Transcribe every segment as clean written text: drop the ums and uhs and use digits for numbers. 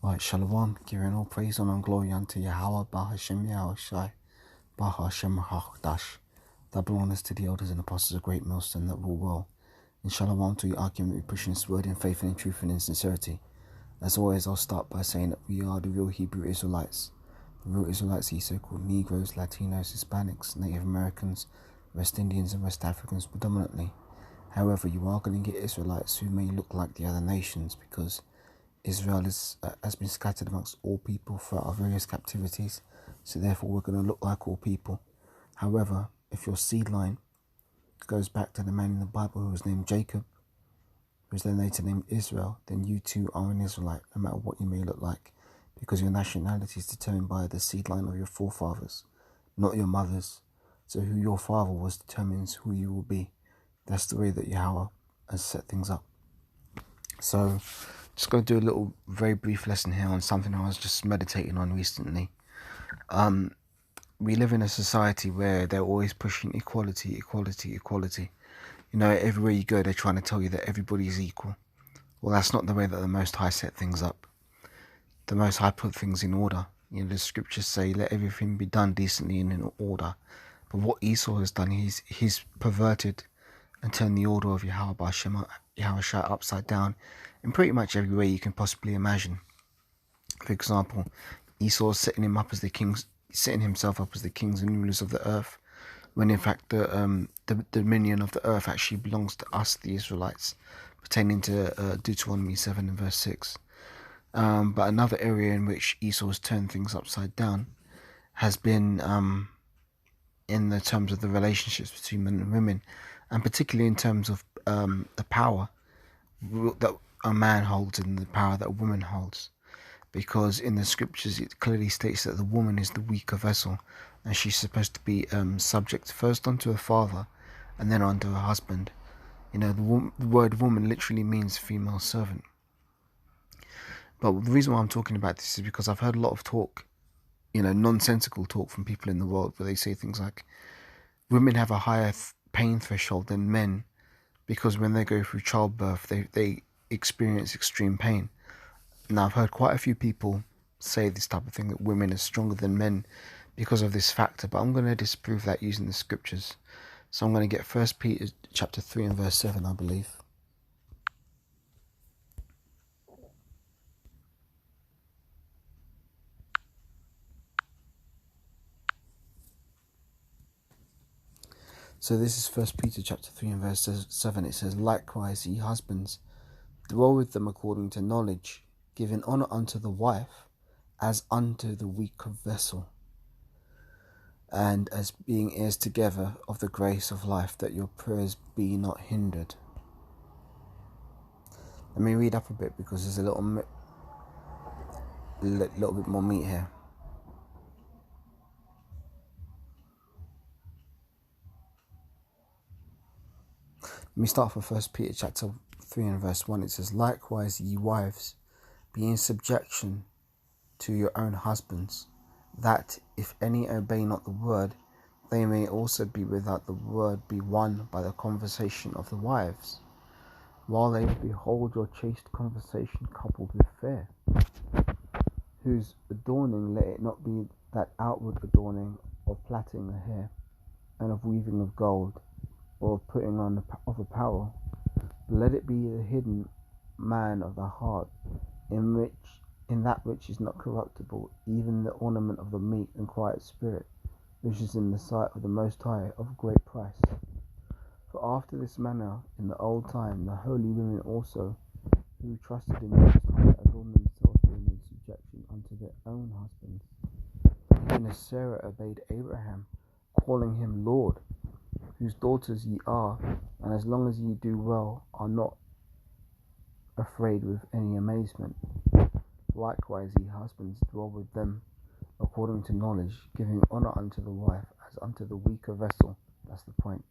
Right, Shalom, giving all praise, honor, and glory unto Yahweh, Bahashem Yahushai, Bahashem Hachdash. Double honors to the elders and apostles of Great Millstone that rule well. And Shalom to your argument, we pushing this word in faith and in truth and in sincerity. As always, I'll start by saying that we are the real Hebrew Israelites. The real Israelites, these so-called Negroes, Latinos, Hispanics, Native Americans, West Indians, and West Africans predominantly. However, you are going to get Israelites who may look like the other nations because Israel has been scattered amongst all people throughout our various captivities, so therefore we're going to look like all people. However, if your seed line goes back to the man in the Bible who was named Jacob, who was then later named Israel, then you too are an Israelite, no matter what you may look like, because your nationality is determined by the seed line of your forefathers, not your mother's. So who your father was determines who you will be. That's the way that Yahweh has set things up. So, just going to do a little very brief lesson here on something I was just meditating on recently. We live in a society where they're always pushing equality, equality, equality. You know, everywhere you go, they're trying to tell you that everybody is equal. Well, that's not the way that the Most High set things up. The Most High put things in order. You know, the scriptures say, let everything be done decently and in order. But what Esau has done, he's perverted and turned the order of Yahweh B'Shem Yahushua upside down in pretty much every way you can possibly imagine. For example, Esau is setting himself up as the kings and rulers of the earth, when in fact the dominion of the earth actually belongs to us, the Israelites, pertaining to Deuteronomy 7 and verse 6. But another area in which Esau has turned things upside down has been in the terms of the relationships between men and women, and particularly in terms of the power that a man holds and the power that a woman holds. Because in the scriptures it clearly states that the woman is the weaker vessel, and she's supposed to be subject first unto her father and then unto her husband. You know, the word woman literally means female servant. But the reason why I'm talking about this is because I've heard a lot of talk, you know, nonsensical talk from people in the world where they say things like women have a higher pain threshold than men because when they go through childbirth they experience extreme pain. Now, I've heard quite a few people say this type of thing, that women are stronger than men because of this factor, but I'm going to disprove that using the scriptures. So I'm going to get 1 Peter chapter 3 and verse 7, I believe. So this is 1 Peter chapter 3 and verse 7. It says, likewise, ye husbands, dwell with them according to knowledge, giving honour unto the wife as unto the weaker vessel, and as being heirs together of the grace of life, that your prayers be not hindered. Let me read up a bit because there's a little bit more meat here. Let me start from 1 Peter chapter 3 and verse 1. It says, likewise, ye wives, be in subjection to your own husbands, that if any obey not the word, they may also be without the word be won by the conversation of the wives, while they behold your chaste conversation coupled with fair, whose adorning let it not be that outward adorning of plaiting the hair, and of weaving of gold, or of putting on of apparel, but let it be the hidden man of the heart, in that which is not corruptible, even the ornament of the meek and quiet spirit, which is in the sight of the Most High of great price. For after this manner in the old time the holy women also, who trusted in the Most High, adorned themselves being in subjection unto their own husbands, even as Sarah obeyed Abraham, calling him Lord, whose daughters ye are, and as long as ye do well, are not afraid with any amazement. Likewise, ye husbands, dwell with them according to knowledge, giving honour unto the wife as unto the weaker vessel, that's the point,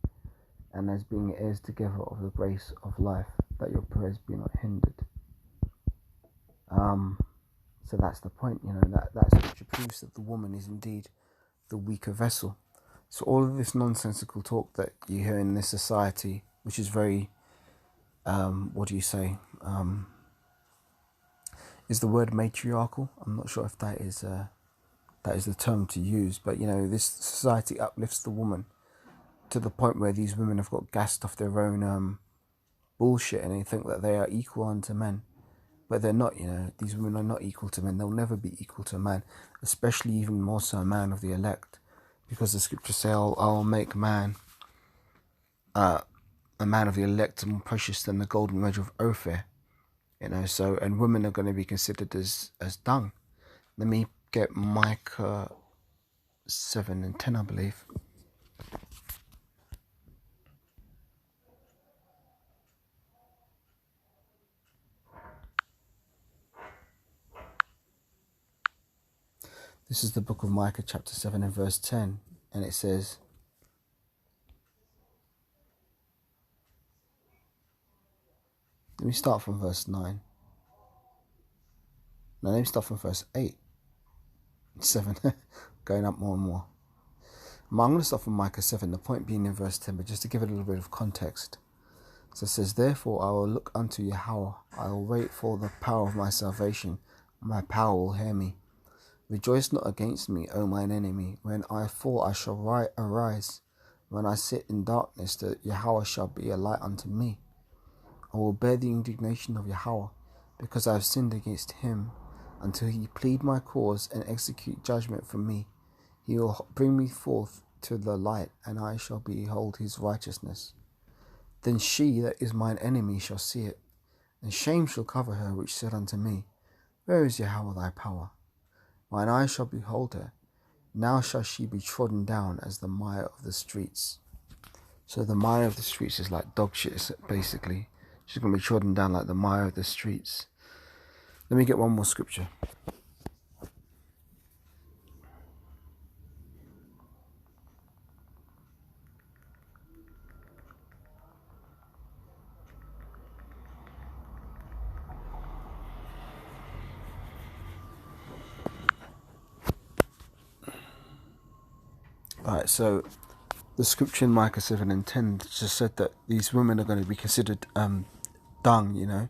and as being heirs together of the grace of life, that your prayers be not hindered. So that's the point, you know, that scripture proves that the woman is indeed the weaker vessel. So all of this nonsensical talk that you hear in this society, which is very, is the word matriarchal. I'm not sure if that is the term to use, but this society uplifts the woman to the point where these women have got gassed off their own bullshit, and they think that they are equal unto men. But they're not, these women are not equal to men. They'll never be equal to a man, especially even more so a man of the elect. Because the scriptures say, I'll make a man of the elect more precious than the golden wedge of Ophir. So, and women are going to be considered as dung. Let me get Micah 7 and 10, I believe. This is the book of Micah chapter 7 and verse 10. And it says, let me start from verse 9. No, let me start from verse 8. 7, going up more and more. I'm going to start from Micah 7, the point being in verse 10, but just to give it a little bit of context. So it says, therefore I will look unto Yahweh, I will wait for the power of my salvation, my power will hear me. Rejoice not against me, O mine enemy. When I fall, I shall arise. When I sit in darkness, the Yahweh shall be a light unto me. I will bear the indignation of Yahweh, because I have sinned against him, until he plead my cause and execute judgment for me. He will bring me forth to the light, and I shall behold his righteousness. Then she that is mine enemy shall see it, and shame shall cover her which said unto me, where is Yahweh thy power? Mine eyes shall behold her. Now shall she be trodden down as the mire of the streets. So the mire of the streets is like dog shit, basically. She's going to be trodden down like the mire of the streets. Let me get one more scripture. Alright, so the scripture in Micah 7 and 10 just said that these women are going to be considered dung,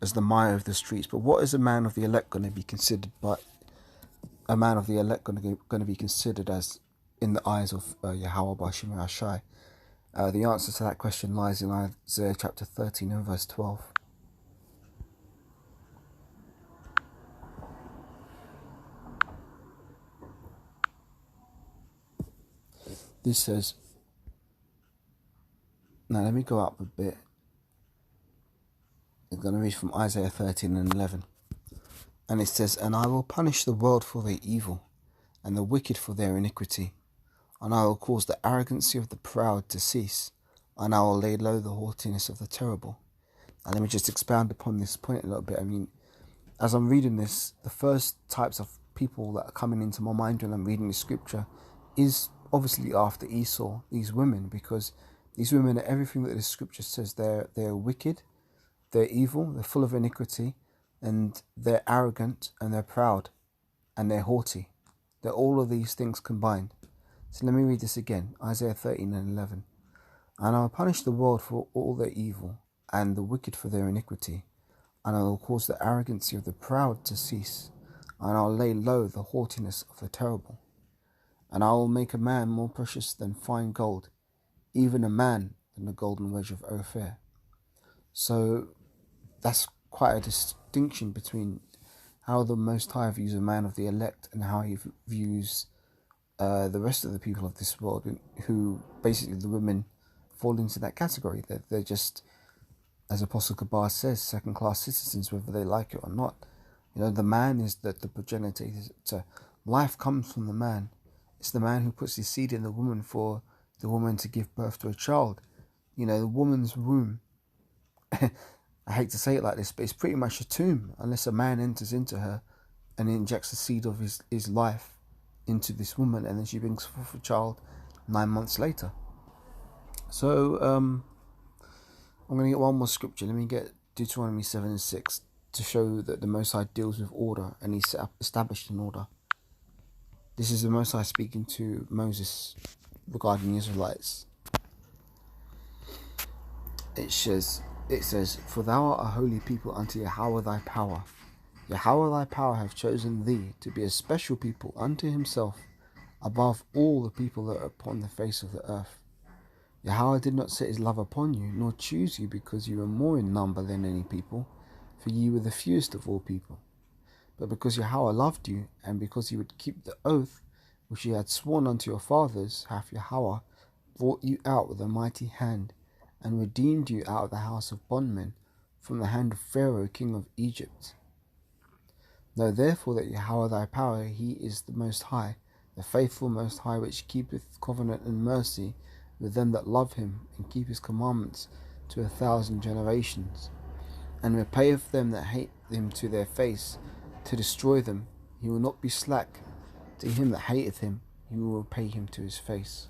as the mire of the streets. But what is a man of the elect going to be considered? But a man of the elect going to be considered as in the eyes of Yahweh Bashim Ashai? The answer to that question lies in Isaiah chapter 13 and verse 12. This says, now let me go up a bit. I'm going to read from Isaiah 13 and 11. And it says, and I will punish the world for their evil, and the wicked for their iniquity. And I will cause the arrogancy of the proud to cease, and I will lay low the haughtiness of the terrible. And let me just expound upon this point a little bit. I mean, as I'm reading this, the first types of people that are coming into my mind when I'm reading the scripture is obviously after Esau, these women, because these women are everything that the scripture says. They're wicked, they're evil, they're full of iniquity, and they're arrogant, and they're proud, and they're haughty. They're all of these things combined. So let me read this again, Isaiah 13 and 11. And I will punish the world for all their evil, and the wicked for their iniquity. And I will cause the arrogancy of the proud to cease, and I will lay low the haughtiness of the terrible. And I will make a man more precious than fine gold, even a man than the golden wedge of Ophir. So that's quite a distinction between how the Most High views a man of the elect and how he views the rest of the people of this world, who basically the women fall into that category. They're just, as Apostle Kabar says, second-class citizens, whether they like it or not. The man is the progenitor. Life comes from the man. It's the man who puts his seed in the woman for the woman to give birth to a child. The woman's womb, I hate to say it like this, but it's pretty much a tomb unless a man enters into her and injects the seed of his life into this woman, and then she brings forth a child 9 months later. So I'm going to get one more scripture. Let me get Deuteronomy 7 and 6 to show that the Most High deals with order, and he established an order. This is the Most High speaking to Moses regarding the Israelites. It says, for thou art a holy people unto Yahweh thy power. Yahweh thy power hath chosen thee to be a special people unto himself above all the people that are upon the face of the earth. Yahweh did not set his love upon you, nor choose you because you were more in number than any people, for ye were the fewest of all people. But because Yahweh loved you, and because he would keep the oath which he had sworn unto your fathers, hath Yahweh brought you out with a mighty hand, and redeemed you out of the house of bondmen, from the hand of Pharaoh king of Egypt. Know therefore that Yahweh thy power, he is the Most High, the faithful Most High, which keepeth covenant and mercy with them that love him, and keep his commandments to 1,000 generations, and repayeth them that hate him to their face, to destroy them. He will not be slack to him that hateth him, he will repay him to his face.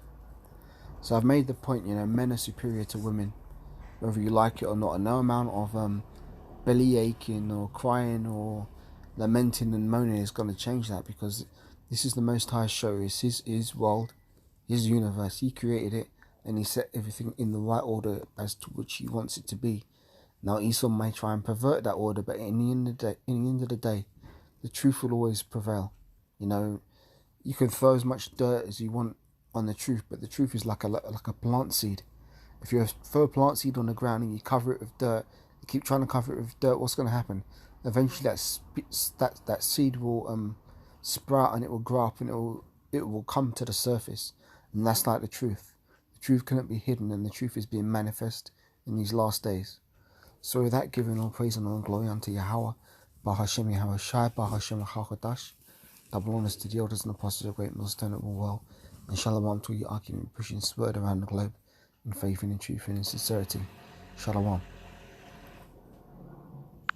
So I've made the point, men are superior to women, whether you like it or not, and no amount of belly aching or crying or lamenting and moaning is going to change that, because this is the Most High show. It's his world, his universe. He created it, and he set everything in the right order as to which he wants it to be. Now Esau may try and pervert that order, but in the end of the day, the truth will always prevail. You can throw as much dirt as you want on the truth, but the truth is like a plant seed. If you throw a plant seed on the ground and you cover it with dirt, you keep trying to cover it with dirt, what's going to happen? Eventually that seed will sprout, and it will grow up, and it will come to the surface. And that's like the truth. The truth cannot be hidden, and the truth is being manifest in these last days. So with that, giving all praise and all glory unto Yahweh, Bahashem Yahweh Shai, Bahashem HaChadosh, double honors to the elders and apostles of Great Millstone of all well, and shalom to you arguing, pushing this word around the globe in faith and in truth and in sincerity. Shalom.